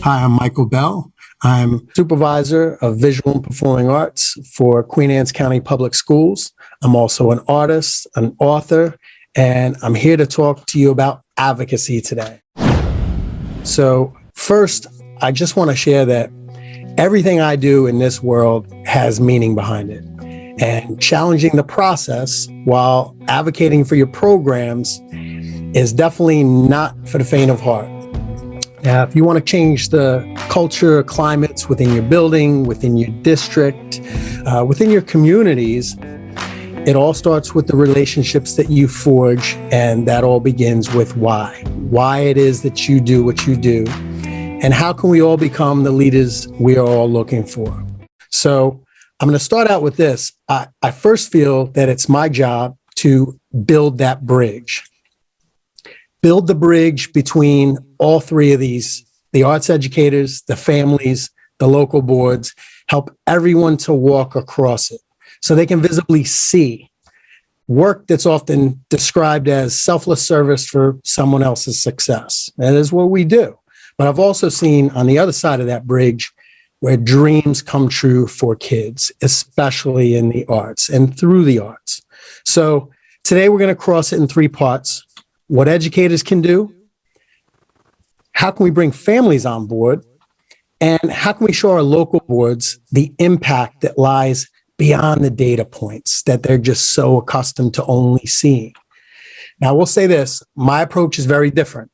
Hi, I'm Michael Bell. I'm Supervisor of Visual and Performing Arts for Queen Anne's County Public Schools. I'm also an artist, an author, and I'm here to talk to you about advocacy today. So first, I just want to share that everything I do in this world has meaning behind it. And challenging the process while advocating for your programs is definitely not for the faint of heart. Now, if you want to change the culture, climates within your building, within your district, within your communities, it all starts with the relationships that you forge, and that all begins with why it is that you do what you do, and how can we all become the leaders we are all looking for. So I'm going to start out with this. I first feel that it's my job to build that bridge. Build the bridge between all three of these, the arts educators, the families, the local boards, help everyone to walk across it so they can visibly see work that's often described as selfless service for someone else's success. That is what we do. But I've also seen on the other side of that bridge where dreams come true for kids, especially in the arts and through the arts. So today we're going to cross it in three parts. What educators can do, how can we bring families on board, and how can we show our local boards the impact that lies beyond the data points that they're just so accustomed to only seeing. Now, I will say this, my approach is very different,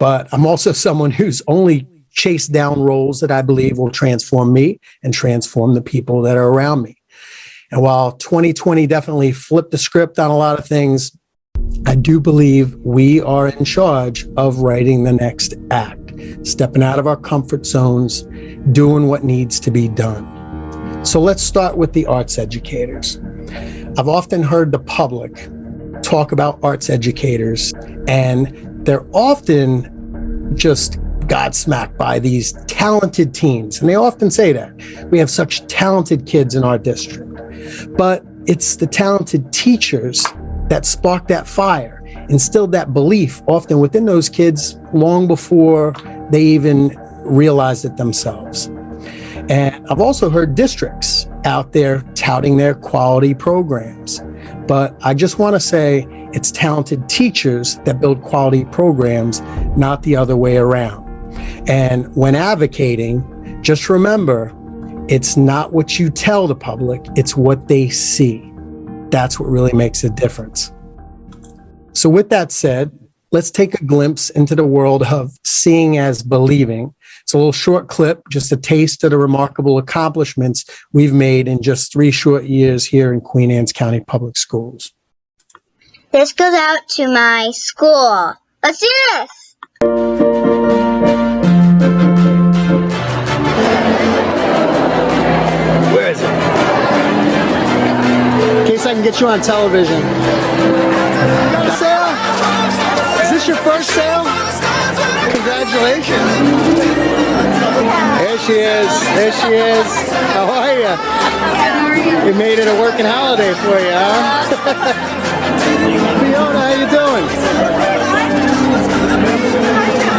but I'm also someone who's only chased down roles that I believe will transform me and transform the people that are around me. And while 2020 definitely flipped the script on a lot of things, I do believe we are in charge of writing the next act, stepping out of our comfort zones, doing what needs to be done. So let's start with the arts educators. I've often heard the public talk about arts educators, and they're often just godsmacked by these talented teens. And they often say that. We have such talented kids in our district. But it's the talented teachers that sparked that fire, instilled that belief often within those kids long before they even realized it themselves. And I've also heard districts out there touting their quality programs. But I just want to say it's talented teachers that build quality programs, not the other way around. And when advocating, just remember, it's not what you tell the public, it's what they see. That's what really makes a difference. So with that said, let's take a glimpse into the world of seeing as believing. It's a little short clip, just a taste of the remarkable accomplishments we've made in just 3 short years here in Queen Anne's County Public Schools. This goes out to my school. Let's do this! Where is it? In case I can get you on television. You got a sale? Is this your first sale? Congratulations. There she is. There she is. How are you? We made it a working holiday for you, huh? Fiona, how you doing?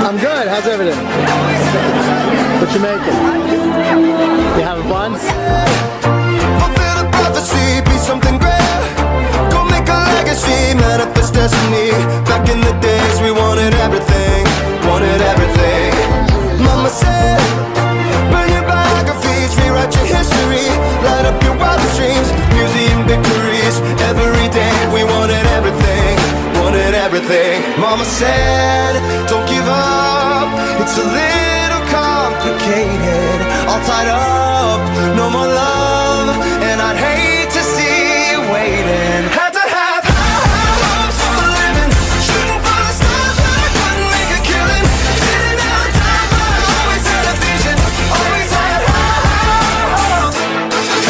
I'm good. How's everything? What you making? You having fun? Fulfill the prophecy, be something great. Go make a legacy, manifest destiny. Back in the days we wanted everything, wanted everything. Mama said, burn your biographies, rewrite your history, light up your wildest dreams, museum victories. Every day we wanted everything, wanted everything. Mama said, don't give up, it's a little complicated, all tied up, no more love, and I'd hate to see you waiting. Had to have high hopes for a living, shooting for the stars, but I couldn't make a killing. Didn't have time, but I always had a vision, always had high hopes.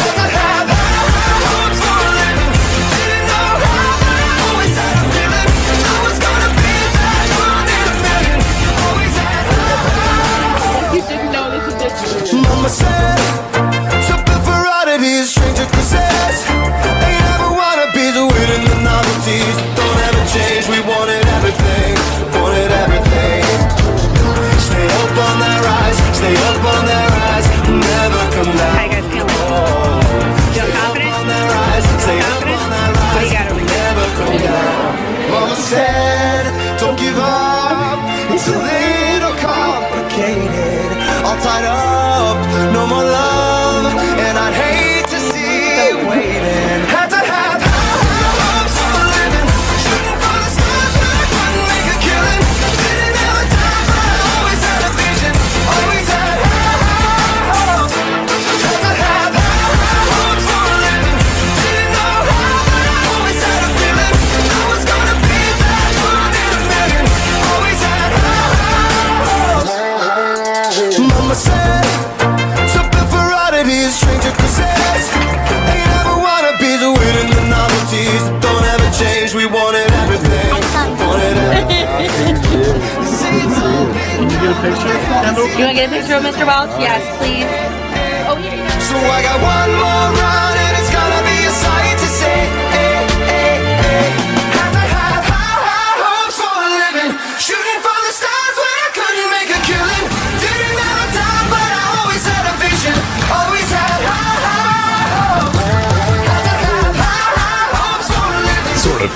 Had to have high hopes for a living, didn't know how, but I always had a feeling I was gonna be that one in a million. Always had high hopes. You didn't know this was Mama said says. Ain't never wannabes, we're winning the novelties that don't ever change. We wanted everything. Wanted everything. Can you get a picture, Kendall? You want to get a picture of Mr. Welch? Yes, please. Oh, yeah. So I got one more run and it's gonna be a sight to see. Had to have high hopes for a living, shooting for the stars when I couldn't make a killing. Didn't have a time, but I always had a vision. Always had high hopes. Had to have high hopes for a living. Sort of.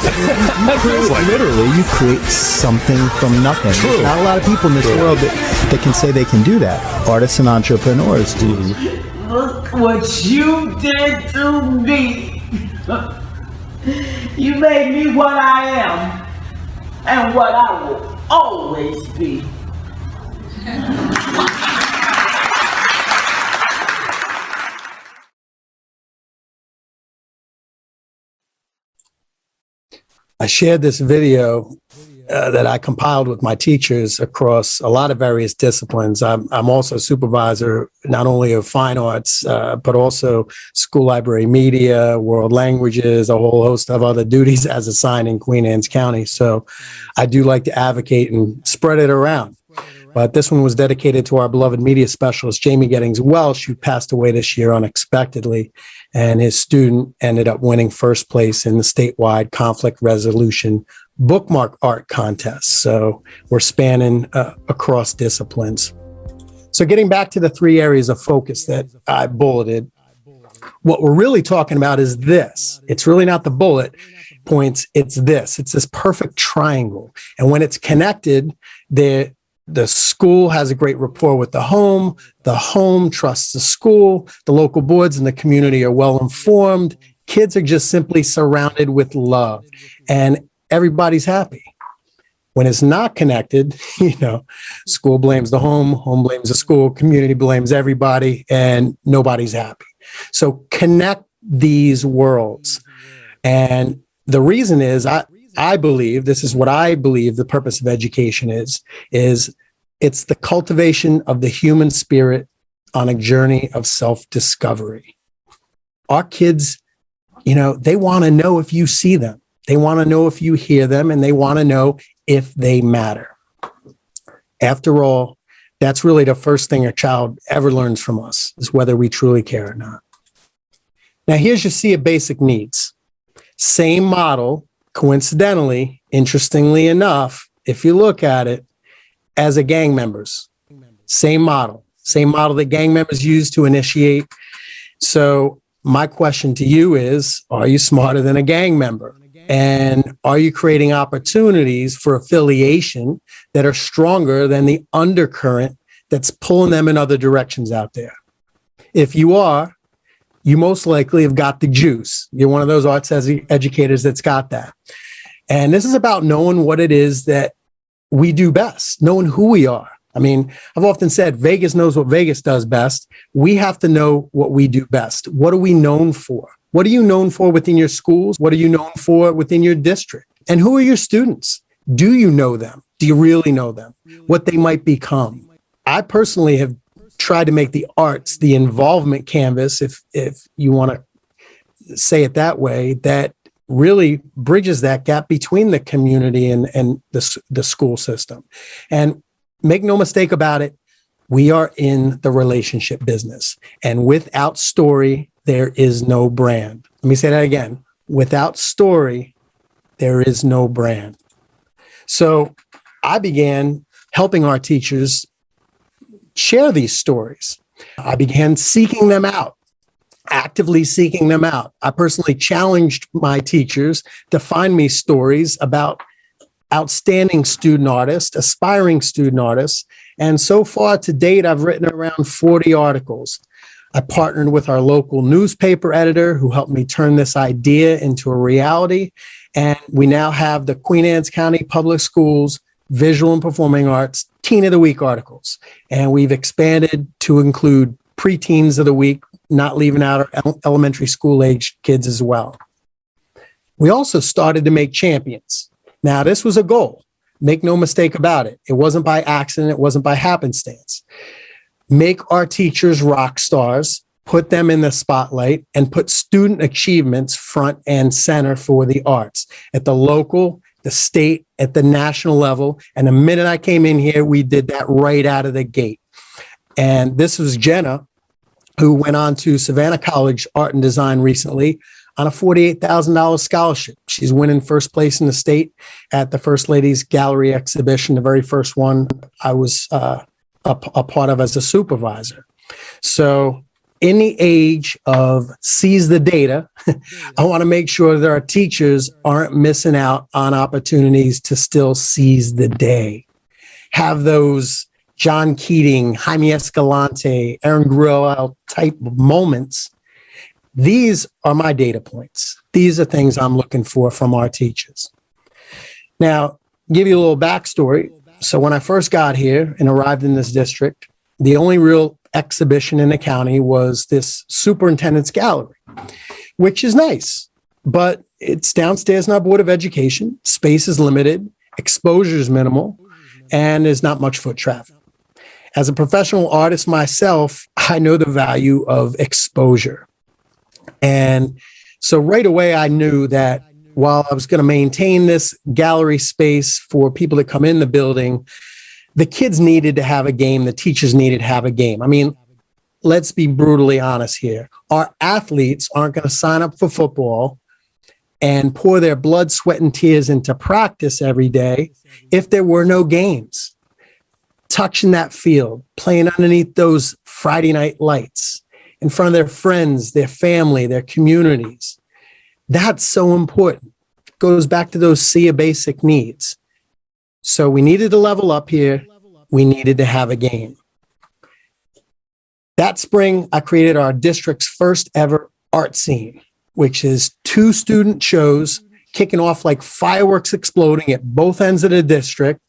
Literally, you create something from nothing. True. There's not a lot of people in this world that can say they can do that. Artists and entrepreneurs do. Look what you did to me. You made me what I am and what I will always be. I shared this video that I compiled with my teachers across a lot of various disciplines. I'm also a supervisor, not only of fine arts, but also school library media, world languages, a whole host of other duties as assigned in Queen Anne's County. So I do like to advocate and spread it around. But this one was dedicated to our beloved media specialist, Jamie Gettings Welsh, who passed away this year unexpectedly. And his student ended up winning first place in the statewide conflict resolution bookmark art contest. So we're spanning across disciplines. So getting back to the three areas of focus that I bulleted, what we're really talking about is this. It's really not the bullet points. It's this. It's this perfect triangle. And when it's connected, the school has a great rapport with the home trusts the school, the local boards and the community are well informed. Kids are just simply surrounded with love and everybody's happy. When it's not connected, school blames the home blames the school, community blames everybody, and nobody's happy. So connect these worlds. And the reason is, I believe, this is what I believe the purpose of education is it's the cultivation of the human spirit on a journey of self-discovery. Our kids, they want to know if you see them. They want to know if you hear them, and they want to know if they matter. After all, that's really the first thing a child ever learns from us, is whether we truly care or not. Now, here's your sea of basic needs. Same model, coincidentally, interestingly enough, if you look at it, as a gang members. Same model that gang members use to initiate. So my question to you is, are you smarter than a gang member? And are you creating opportunities for affiliation that are stronger than the undercurrent that's pulling them in other directions out there? If you are, you most likely have got the juice. You're one of those arts educators that's got that. And this is about knowing what it is that we do best, knowing who we are. I mean, I've often said Vegas knows what Vegas does best. We have to know what we do best. What are we known for? What are you known for within your schools? What are you known for within your district? And who are your students? Do you know them? Do you really know them? What they might become? I personally have tried to make the arts the involvement canvas, if you want to say it that way, that really bridges that gap between the community and the school system. And make no mistake about it, we are in the relationship business. And without story, there is no brand. Let me say that again. Without story, there is no brand. So I began helping our teachers share these stories. I began seeking them out. Actively seeking them out. I personally challenged my teachers to find me stories about outstanding student artists, aspiring student artists. And so far to date, I've written around 40 articles. I partnered with our local newspaper editor who helped me turn this idea into a reality. And we now have the Queen Anne's County Public Schools Visual and Performing Arts Teen of the Week articles. And we've expanded to include preteens of the week, not leaving out our elementary school age kids as well. We also started to make champions. Now, this was a goal. Make no mistake about it. It wasn't by accident. It wasn't by happenstance. Make our teachers rock stars put them in the spotlight, and put student achievements front and center for the arts at the local, the state, at the national level. And the minute I came in here, we did that right out of the gate. And this was Jenna, who went on to Savannah College Art and Design recently on a $48,000 scholarship. She's winning first place in the state at the First Lady's Gallery exhibition, the very first one I was a part of as a supervisor. So in the age of seize the data, I want to make sure that our teachers aren't missing out on opportunities to still seize the day. Have those John Keating, Jaime Escalante, Aaron Grillo type of moments. These are my data points. These are things I'm looking for from our teachers. Now, give you a little backstory. So when I first got here and arrived in this district, the only real exhibition in the county was this superintendent's gallery, which is nice, but it's downstairs in our Board of Education. Space is limited, exposure is minimal, and there's not much foot traffic. As a professional artist myself, I know the value of exposure. And so right away, I knew that while I was going to maintain this gallery space for people to come in the building, the kids needed to have a game. The teachers needed to have a game. I mean, let's be brutally honest here. Our athletes aren't going to sign up for football and pour their blood, sweat, and tears into practice every day if there were no games. Touching that field, playing underneath those Friday night lights, in front of their friends, their family, their communities. That's so important. It goes back to those SEA basic needs. So we needed to level up here. We needed to have a game. That spring, I created our district's first ever art scene, which is 2 student shows kicking off like fireworks exploding at both ends of the district.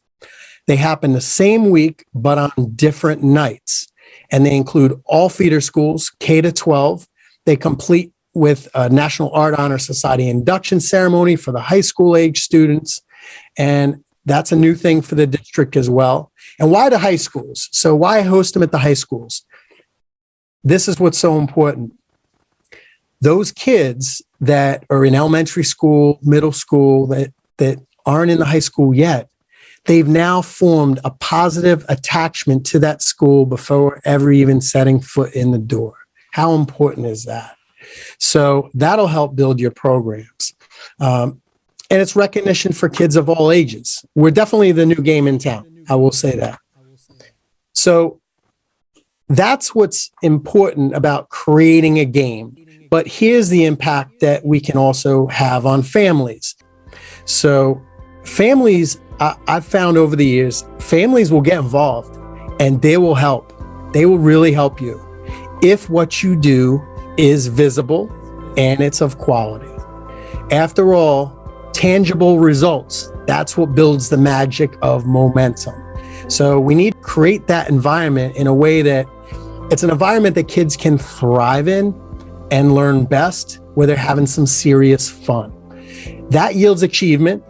They happen the same week, but on different nights. And they include all feeder schools, K to 12. They complete with a National Art Honor Society induction ceremony for the high school age students. And that's a new thing for the district as well. And why the high schools? So why host them at the high schools? This is what's so important. Those kids that are in elementary school, middle school, that aren't in the high school yet, they've now formed a positive attachment to that school before ever even setting foot in the door. How important is that? So that'll help build your programs. And it's recognition for kids of all ages. We're definitely the new game in town. I will say that. So that's what's important about creating a game. But here's the impact that we can also have on families. So families, I've found over the years, families will get involved and they will help. They will really help you if what you do is visible and it's of quality. After all, tangible results, that's what builds the magic of momentum. So we need to create that environment in a way that it's an environment that kids can thrive in and learn best, where they're having some serious fun. That yields achievement.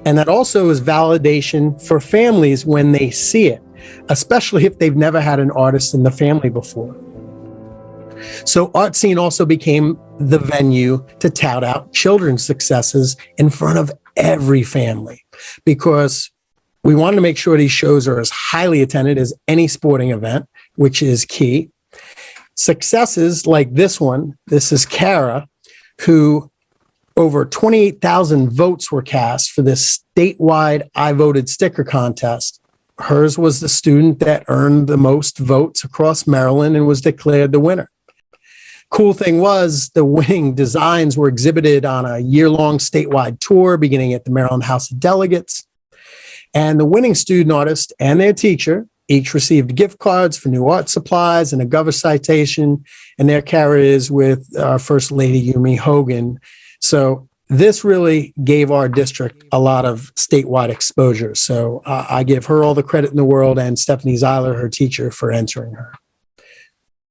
And that also is validation for families when they see it, especially if they've never had an artist in the family before. So Art Scene also became the venue to tout out children's successes in front of every family, because we wanted to make sure these shows are as highly attended as any sporting event, which is key. Successes like this one, this is Kara, who over 28,000 votes were cast for this statewide I Voted sticker contest. Hers was the student that earned the most votes across Maryland and was declared the winner. Cool thing was the winning designs were exhibited on a year-long statewide tour beginning at the Maryland House of Delegates. And the winning student artist and their teacher each received gift cards for new art supplies and a Gover citation, and their carriers with our First Lady Yumi Hogan. So this really gave our district a lot of statewide exposure. So I give her all the credit in the world, and Stephanie Zeiler, her teacher, for entering her.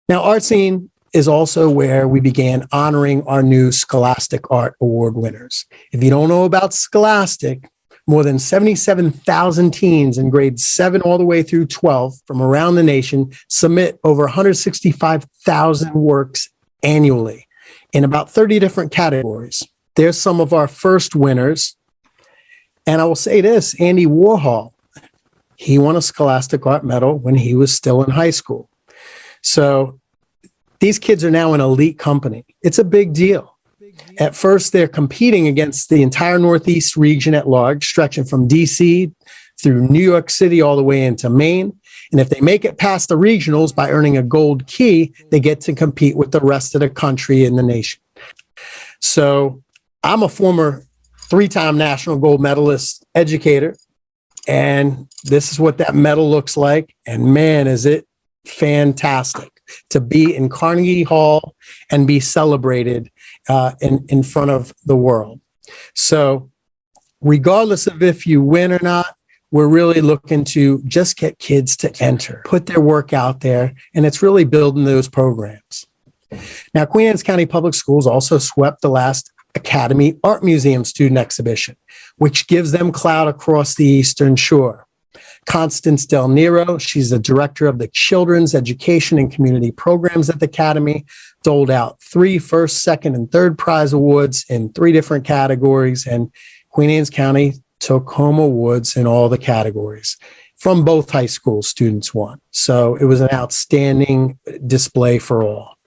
Now, Art Scene is also where we began honoring our new Scholastic Art Award winners. If you don't know about Scholastic, more than 77,000 teens in grades 7 all the way through 12 from around the nation submit over 165,000 works annually in about 30 different categories. There's some of our first winners. And I will say this, Andy Warhol, he won a Scholastic Art Medal when he was still in high school. So these kids are now an elite company. It's a big deal. At first, they're competing against the entire Northeast region at large, stretching from DC through New York City all the way into Maine. And if they make it past the regionals by earning a gold key, they get to compete with the rest of the country and the nation. So I'm a former 3-time national gold medalist educator, and this is what that medal looks like. And man, is it fantastic to be in Carnegie Hall and be celebrated in front of the world. So regardless of if you win or not, we're really looking to just get kids to enter, put their work out there, and it's really building those programs. Now, Queen Anne's County Public Schools also swept the last Academy Art Museum student exhibition, which gives them clout across the Eastern Shore. Constance Del Nero, she's the director of the Children's Education and Community Programs at the Academy, doled out 3 first, second, and third prize awards in 3 different categories, and Queen Anne's County took home awards in all the categories. From both high school, students won. So it was an outstanding display for all.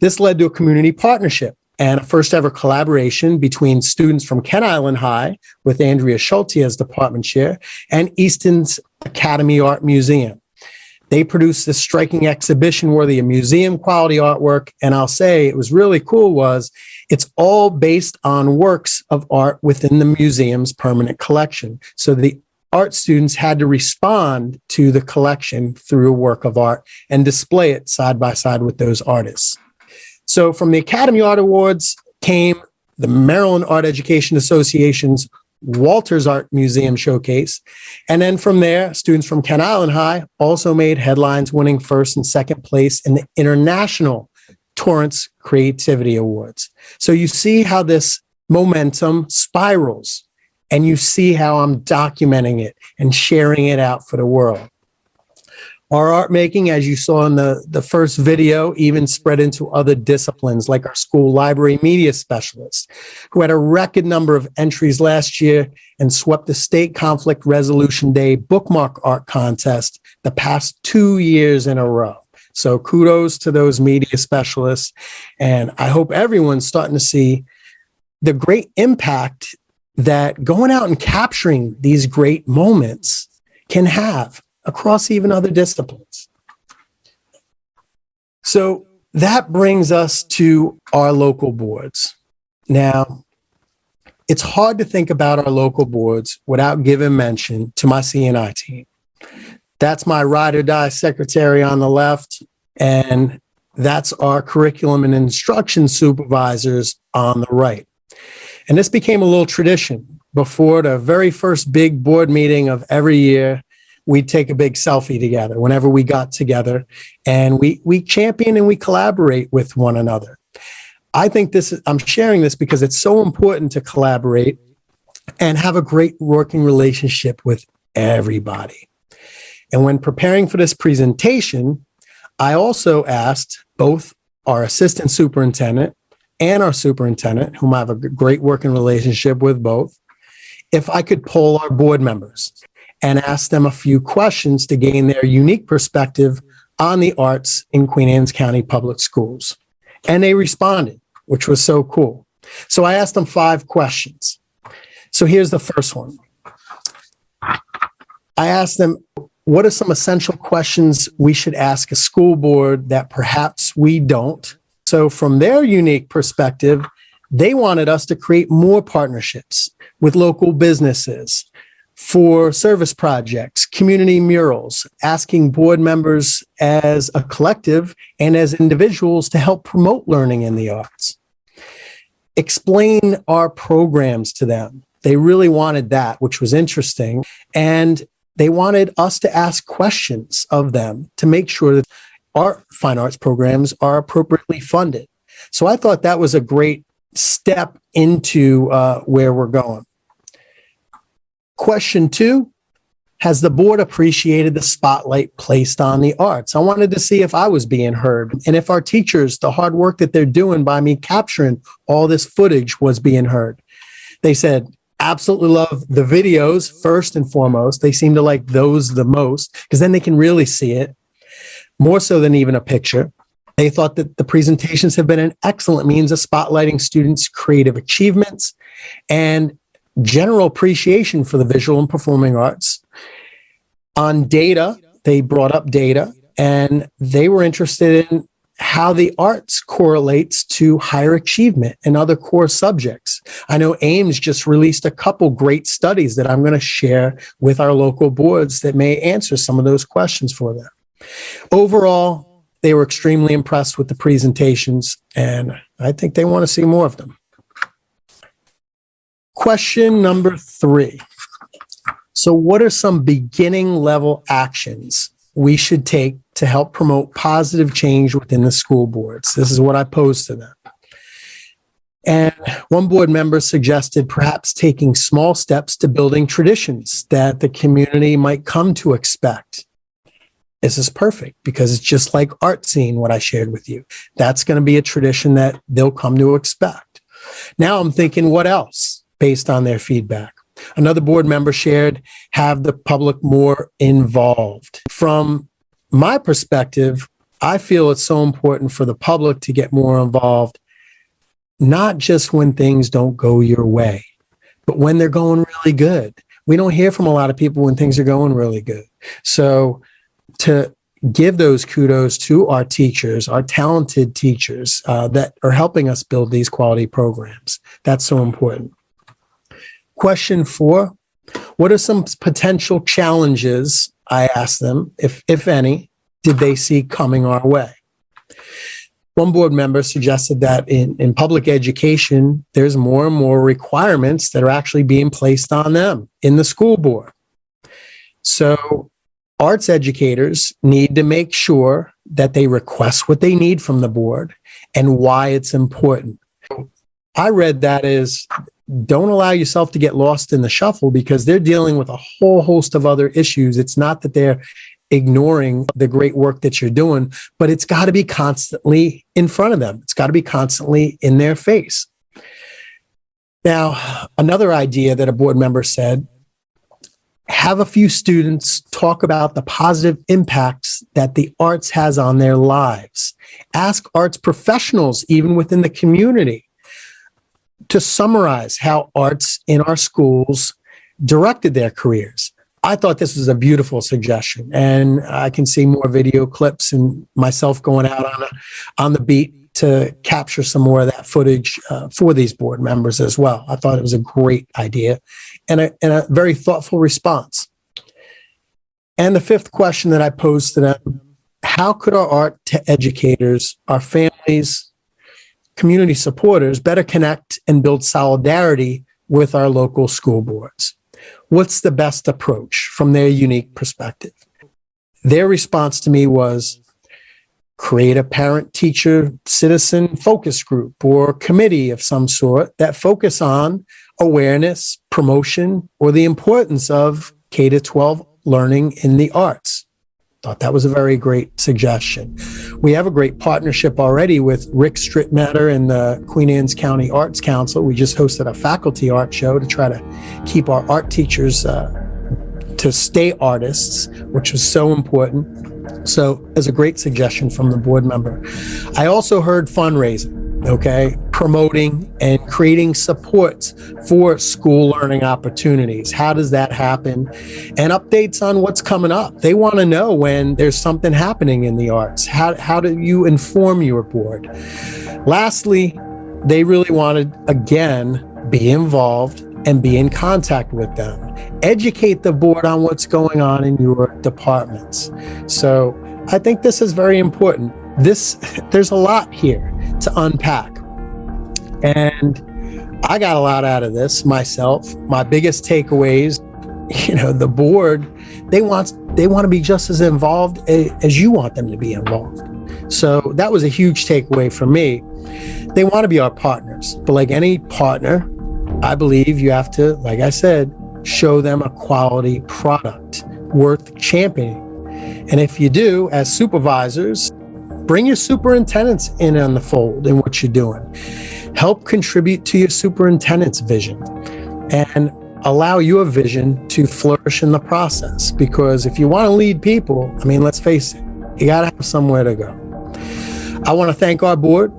This led to a community partnership and a first ever collaboration between students from Kent Island High with Andrea Schulte as department chair and Easton's Academy Art Museum. They produced this striking exhibition worthy of museum quality artwork. And I'll say it was really cool was it's all based on works of art within the museum's permanent collection. So the art students had to respond to the collection through a work of art and display it side by side with those artists. So from the Academy Art Awards came the Maryland Art Education Association's Walters Art Museum Showcase. And then from there, students from Kent Island High also made headlines, winning first and second place in the International Torrance Creativity Awards. So you see how this momentum spirals, and you see how I'm documenting it and sharing it out for the world. Our art making, as you saw in the first video, even spread into other disciplines like our school library media specialists, who had a record number of entries last year and swept the State Conflict Resolution Day bookmark art contest the past 2 years in a row. So kudos to those media specialists. And I hope everyone's starting to see the great impact that going out and capturing these great moments can have across even other disciplines. So that brings us to our local boards. Now, it's hard to think about our local boards without giving mention to my CNI team. That's my ride or die secretary on the left, and that's our curriculum and instruction supervisors on the right. And this became a little tradition. Before the very first big board meeting of every year, we'd take a big selfie together whenever we got together, and we champion and we collaborate with one another. I think I'm sharing this because it's so important to collaborate and have a great working relationship with everybody. And when preparing for this presentation, I also asked both our assistant superintendent and our superintendent, whom I have a great working relationship with both, if I could poll our board members and ask them a few questions to gain their unique perspective on the arts in Queen Anne's County Public Schools. And they responded, which was so cool. So I asked them 5 questions. So here's the first one. I asked them, what are some essential questions we should ask a school board that perhaps we don't? So from their unique perspective, they wanted us to create more partnerships with local businesses for service projects, community murals, asking board members as a collective and as individuals to help promote learning in the arts. Explain our programs to them. They really wanted that, which was interesting. And they wanted us to ask questions of them to make sure that our fine arts programs are appropriately funded. So I thought that was a great step into where we're going. Question 2, has the board appreciated the spotlight placed on the arts? I wanted to see if I was being heard and if our teachers, the hard work that they're doing by me capturing all this footage was being heard. They said, absolutely love the videos first and foremost. They seem to like those the most because then they can really see it more so than even a picture. They thought that the presentations have been an excellent means of spotlighting students' creative achievements and general appreciation for the visual and performing arts. On data, they brought up data, and they were interested in how the arts correlates to higher achievement and other core subjects. I know AEMS just released a couple great studies that I'm going to share with our local boards that may answer some of those questions for them. Overall, they were extremely impressed with the presentations, and I think they want to see more of them. Question number 3. So what are some beginning level actions we should take to help promote positive change within the school boards? This is what I posed to them. And one board member suggested perhaps taking small steps to building traditions that the community might come to expect. This is perfect because it's just like art scene, what I shared with you. That's going to be a tradition that they'll come to expect. Now I'm thinking, what else based on their feedback? Another board member shared, have the public more involved. From my perspective, I feel it's so important for the public to get more involved, not just when things don't go your way, but when they're going really good. We don't hear from a lot of people when things are going really good. So to give those kudos to our teachers, our talented teachers that are helping us build these quality programs, that's so important. Question 4, what are some potential challenges, I asked them, if any, did they see coming our way? One board member suggested that in public education, there's more and more requirements that are actually being placed on them in the school board. So arts educators need to make sure that they request what they need from the board and why it's important. I read that as don't allow yourself to get lost in the shuffle because they're dealing with a whole host of other issues. It's not that they're ignoring the great work that you're doing, but it's got to be constantly in front of them. It's got to be constantly in their face. Now, another idea that a board member said, have a few students talk about the positive impacts that the arts has on their lives. Ask arts professionals, even within the community, to summarize how arts in our schools directed their careers. I thought this was a beautiful suggestion, and I can see more video clips and myself going out on the beat to capture some more of that footage for these board members as well. I thought it was a great idea and a very thoughtful response. And the 5th question that I posed to them, how could our art educators, our families, community supporters better connect and build solidarity with our local school boards? What's the best approach from their unique perspective? Their response to me was create a parent, teacher, citizen focus group or committee of some sort that focus on awareness, promotion, or the importance of K-12 learning in the arts. Thought that was a very great suggestion. We have a great partnership already with Rick Strittmatter and the Queen Anne's County Arts Council. We just hosted a faculty art show to try to keep our art teachers to stay artists, which was so important. So as a great suggestion from the board member. I also heard fundraising, okay? Promoting and creating supports for school learning opportunities. How does that happen? And updates on what's coming up. They want to know when there's something happening in the arts. How do you inform your board? Lastly, they really wanted, again, be involved and be in contact with them. Educate the board on what's going on in your departments. So I think this is very important. There's a lot here to unpack. And I got a lot out of this myself. My biggest takeaways, the board, they want to be just as involved as you want them to be involved. So that was a huge takeaway for me. They want to be our partners, but like any partner, I believe you have to, like I said, show them a quality product worth championing. And if you do, as supervisors, bring your superintendents in on the fold in what you're doing. Help contribute to your superintendent's vision and allow your vision to flourish in the process. Because if you want to lead people, I mean, let's face it, you got to have somewhere to go. I want to thank our board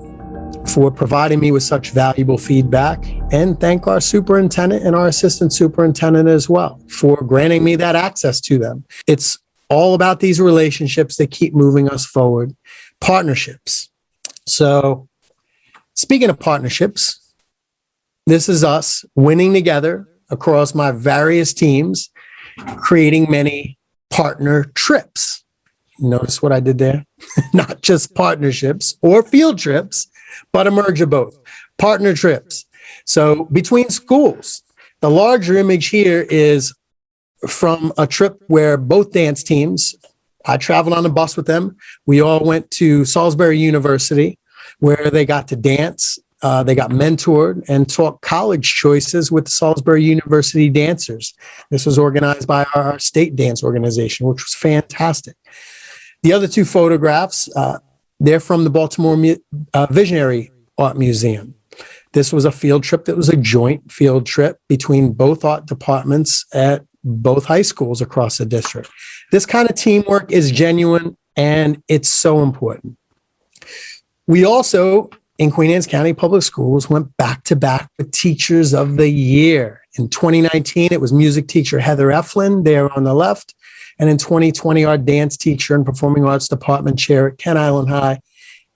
for providing me with such valuable feedback, and thank our superintendent and our assistant superintendent as well for granting me that access to them. It's all about these relationships that keep moving us forward. Partnerships. So speaking of partnerships, this is us winning together across my various teams, creating many partner trips. Notice what I did there? Not just partnerships or field trips, but a merge of both. Partner trips. So between schools, the larger image here is from a trip where both dance teams, I traveled on the bus with them. We all went to Salisbury University, where they got to dance. They got mentored and taught college choices with the Salisbury University dancers. This was organized by our state dance organization, which was fantastic. The other two photographs, they're from the Baltimore Visionary Art Museum. This was a field trip that was a joint field trip between both art departments at both high schools across the district. This kind of teamwork is genuine, and it's so important. We also, in Queen Anne's County Public Schools, went back to back with Teachers of the Year. In 2019, it was music teacher Heather Eflin, there on the left. And in 2020, our dance teacher and performing arts department chair at Kent Island High,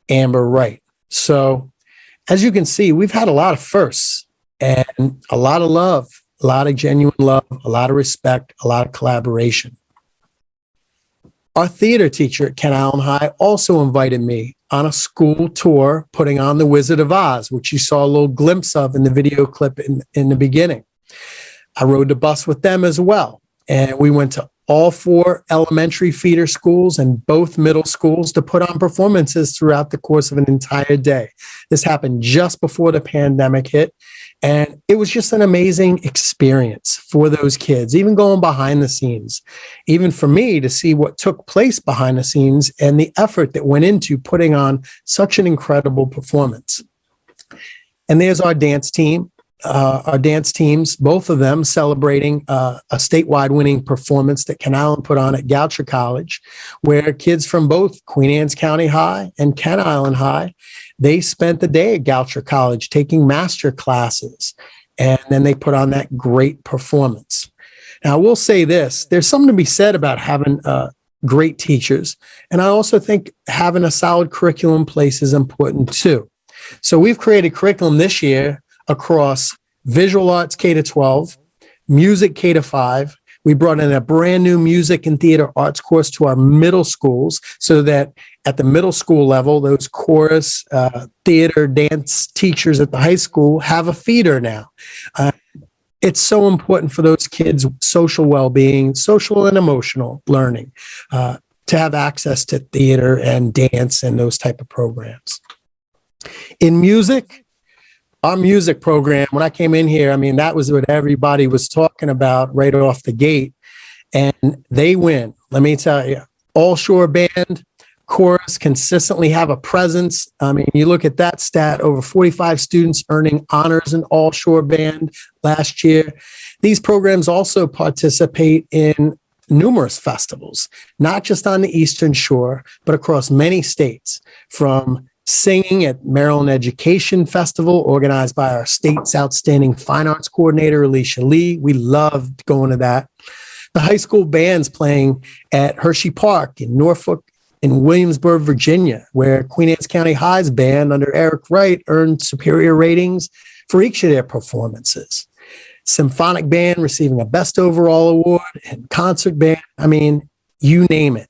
Amber Wright. So as you can see, we've had a lot of firsts and a lot of love, a lot of genuine love, a lot of respect, a lot of collaboration. Our theater teacher at Kent Island High also invited me on a school tour putting on The Wizard of Oz, which you saw a little glimpse of in the video clip in the beginning. I rode the bus with them as well. And we went to all 4 elementary feeder schools and both middle schools to put on performances throughout the course of an entire day. This happened just before the pandemic hit. And it was just an amazing experience for those kids, even going behind the scenes, even for me to see what took place behind the scenes and the effort that went into putting on such an incredible performance. And there's our dance team, our dance teams, both of them celebrating a statewide winning performance that Kent Island put on at Goucher College, where kids from both Queen Anne's County High and Kent Island High, they spent the day at Goucher College taking master classes, and then they put on that great performance. Now, I will say this, there's something to be said about having great teachers, and I also think having a solid curriculum in place is important too. So we've created curriculum this year across visual arts K-12, music K-5. We brought in a brand new music and theater arts course to our middle schools so that at the middle school level, those chorus, theater, dance teachers at the high school have a feeder now. It's so important for those kids' social well-being, social and emotional learning, to have access to theater and dance and those type of programs. In music, our music program, when I came in here, I mean, that was what everybody was talking about right off the gate. And they win. Let me tell you, All Shore Band, chorus consistently have a presence. I mean, you look at that stat, over 45 students earning honors in All Shore Band last year. These programs also participate in numerous festivals, not just on the Eastern Shore, but across many states, from singing at Maryland Education Festival, organized by our state's outstanding fine arts coordinator, Alicia Lee. We loved going to that. The high school bands playing at Hershey Park in Norfolk and Williamsburg, Virginia, where Queen Anne's County High's band under Eric Wright earned superior ratings for each of their performances. Symphonic band receiving a Best Overall Award, and concert band, I mean, you name it.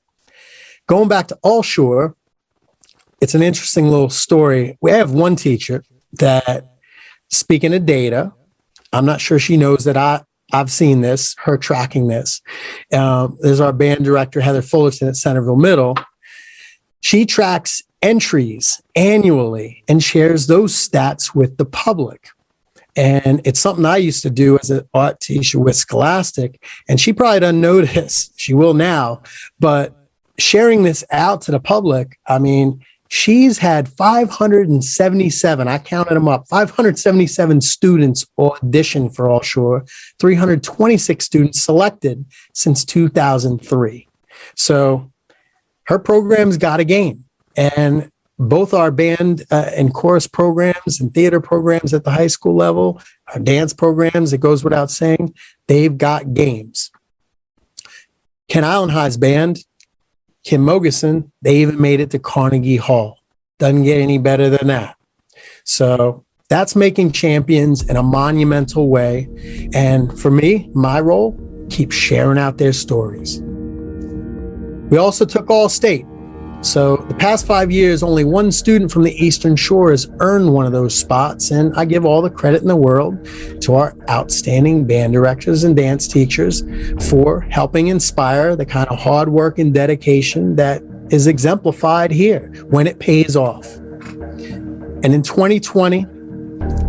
Going back to All Shore, it's an interesting little story. We have one teacher that, speaking of data, I'm not sure she knows that I've seen this, her tracking this. There's our band director, Heather Fullerton at Centerville Middle. She tracks entries annually and shares those stats with the public. And it's something I used to do as an art teacher with Scholastic. And she probably doesn't know this. She will now. But sharing this out to the public, I mean, she's had 577, I counted them up, 577 students audition for All Shore, 326 students selected since 2003. So her program's got a game. And both our band and chorus programs and theater programs at the high school level, our dance programs, it goes without saying, they've got games. Ken Island High's band, Kim Mogeson, they even made it to Carnegie Hall. Doesn't get any better than that. So that's making champions in a monumental way. And for me, my role, keep sharing out their stories. We also took all state. So the past 5 years, only one student from the Eastern Shore has earned one of those spots, and I give all the credit in the world to our outstanding band directors and dance teachers for helping inspire the kind of hard work and dedication that is exemplified here when it pays off. And in 2020,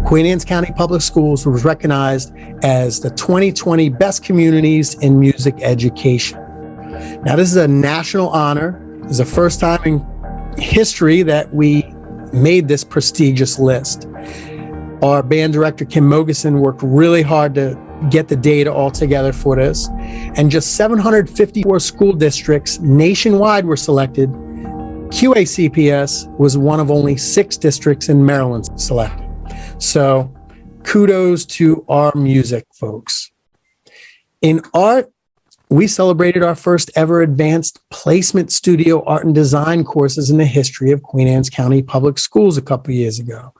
Queen Anne's County Public Schools was recognized as the 2020 Best Communities in Music Education. Now, this is a national honor. It's the first time in history that we made this prestigious list. Our band director, Kim Mogeson, worked really hard to get the data all together for this. And just 754 school districts nationwide were selected. QACPS was one of only 6 districts in Maryland selected. So kudos to our music folks. In art, we celebrated our first ever advanced placement studio art and design courses in the history of Queen Anne's County Public Schools a couple years ago.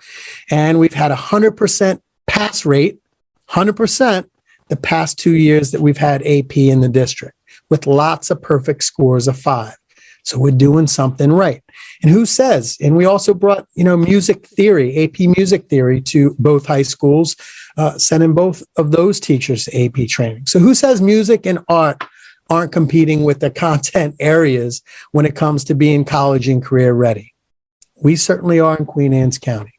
And we've had a 100% pass rate, 100% the past 2 years that we've had AP in the district, with lots of perfect scores of 5. So we're doing something right. And who says? And we also brought, music theory, AP music theory to both high schools, sending both of those teachers to AP training. So who says music and art aren't competing with the content areas when it comes to being college and career ready? We certainly are in Queen Anne's County.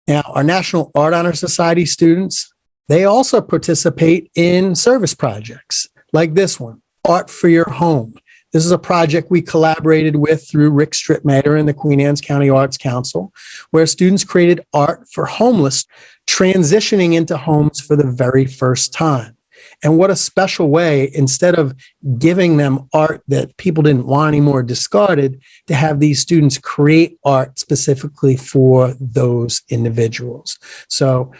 Now, our National Art Honor Society students, they also participate in service projects like this one, Art for Your Home. This is a project we collaborated with through Rick Strittmatter and the Queen Anne's County Arts Council, where students created art for homeless, transitioning into homes for the very first time. And what a special way, instead of giving them art that people didn't want anymore, discarded, to have these students create art specifically for those individuals. So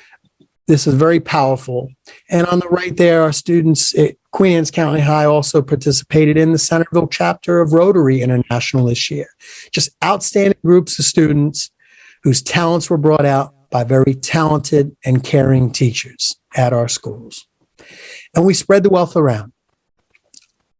this is very powerful. And on the right there, our students at Queen Anne's County High also participated in the Centerville chapter of Rotary International this year. Just outstanding groups of students whose talents were brought out by very talented and caring teachers at our schools. And we spread the wealth around.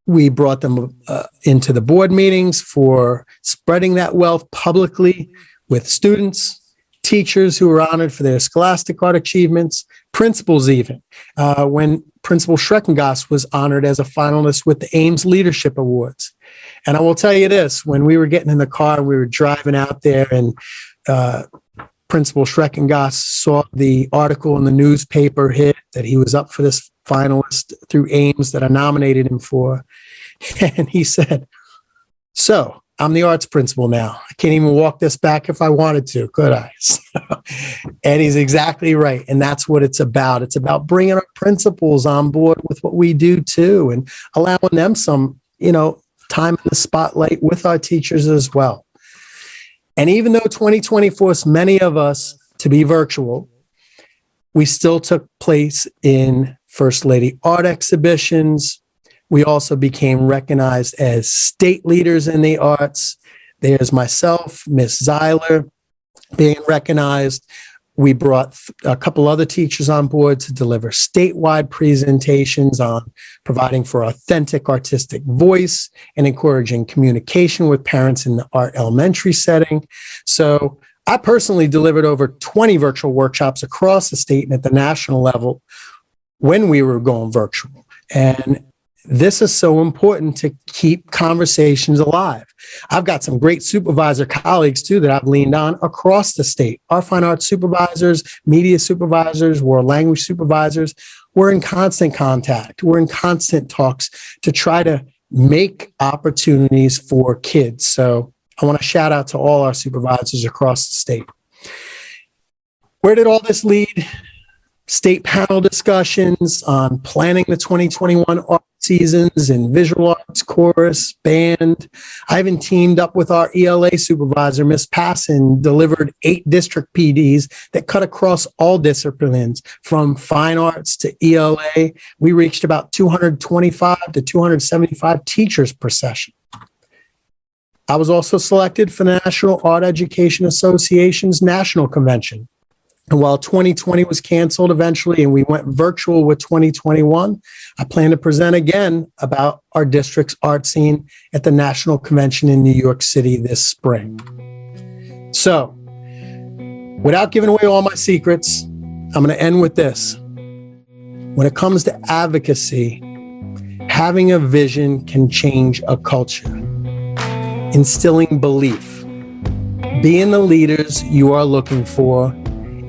We brought them into the board meetings for spreading that wealth publicly with students, teachers who were honored for their scholastic art achievements, principals even. When Principal Schreckengoss was honored as a finalist with the AEMS Leadership Awards. And I will tell you this, when we were getting in the car, we were driving out there, and Principal Schreckengoss saw the article in the newspaper hit that he was up for this finalist through AEMS that I nominated him for. And he said, "So I'm the arts principal now. I can't even walk this back if I wanted to, could I?" And he's exactly right. And that's what it's about. It's about bringing our principals on board with what we do too, and allowing them some, time in the spotlight with our teachers as well. And even though 2020 forced many of us to be virtual, we still took place in First Lady art exhibitions. We also became recognized as state leaders in the arts. There's myself, Miss Zeiler, being recognized. We brought a couple other teachers on board to deliver statewide presentations on providing for authentic artistic voice and encouraging communication with parents in the art elementary setting. So I personally delivered over 20 virtual workshops across the state and at the national level when we were going virtual. And this is so important to keep conversations alive. I've got some great supervisor colleagues too that I've leaned on across the state. Our fine arts supervisors, media supervisors, world language supervisors, we're in constant contact. We're in constant talks to try to make opportunities for kids. So I want to shout out to all our supervisors across the state. Where did all this lead? State panel discussions on planning the 2021 art seasons in visual arts, chorus, band. I even teamed up with our ELA supervisor, Ms. Passon, delivered 8 district PDs that cut across all disciplines, from fine arts to ELA. We reached about 225 to 275 teachers per session. I was also selected for the National Art Education Association's National Convention. And while 2020 was canceled eventually and we went virtual with 2021, I plan to present again about our district's art scene at the National Convention in New York City this spring. So, without giving away all my secrets, I'm going to end with this. When it comes to advocacy, having a vision can change a culture. Instilling belief, being the leaders you are looking for,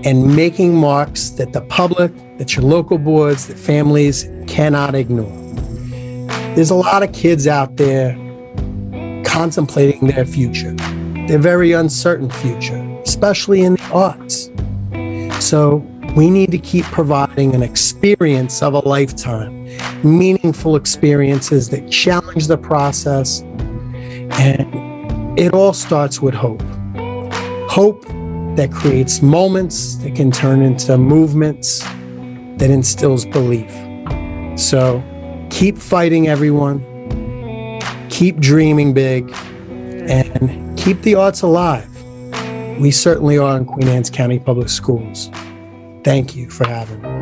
and making marks that the public, that your local boards, that families cannot ignore. There's a lot of kids out there contemplating their future, their very uncertain future, especially in the arts. So we need to keep providing an experience of a lifetime, meaningful experiences that challenge the process. And it all starts with hope. Hope that creates moments that can turn into movements, that instills belief. So keep fighting, everyone. Keep dreaming big and keep the arts alive. We certainly are in Queen Anne's County Public Schools. Thank you for having me.